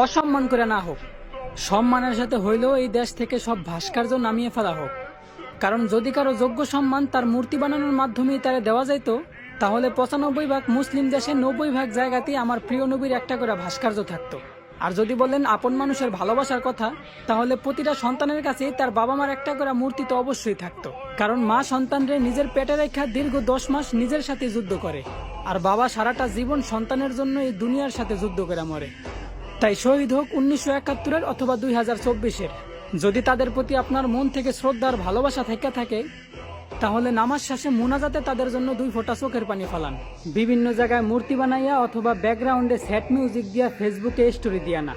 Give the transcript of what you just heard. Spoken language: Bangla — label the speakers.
Speaker 1: অসম্মান করে না হোক, সম্মানের সাথে হইলেও এই দেশ থেকে সব ভাস্কর্য নামিয়ে ফেলা হোক। কারণ যদি কারো যোগ্য সম্মান তার মূর্তি বানানোর মাধ্যমেই তারে দেওয়া যাইত, তাহলে 95 ভাগ মুসলিম দেশে 90 ভাগ জায়গাতেই আমার প্রিয় নবীর একটা করে ভাস্কর্য থাকতো। আর যদি বলেন আপন মানুষের ভালোবাসার কথা, তাহলে প্রতিটা সন্তানের কাছেই তার বাবা মার একটা করে মূর্তি তো অবশ্যই থাকতো। কারণ মা সন্তানরে নিজের পেটে রেখা দীর্ঘ 10 মাস নিজের সাথে যুদ্ধ করে, আর বাবা সারাটা জীবন সন্তানের জন্য এই দুনিয়ার সাথে যুদ্ধ করে মরে। তাই শহীদ হোক 1971-এর অথবা 2024-এর, যদি তাদের প্রতি আপনার মন থেকে শ্রদ্ধার ভালোবাসা থেকে থাকে, তাহলে নামাজ শেষে মুনাজাতে তাদের জন্য 2 ফোঁটা চোখের পানি ফেলান। বিভিন্ন জায়গায় মূর্তি বানাইয়া অথবা ব্যাকগ্রাউন্ডে স্যাড মিউজিক দিয়া ফেসবুকে স্টোরি দিয়া না।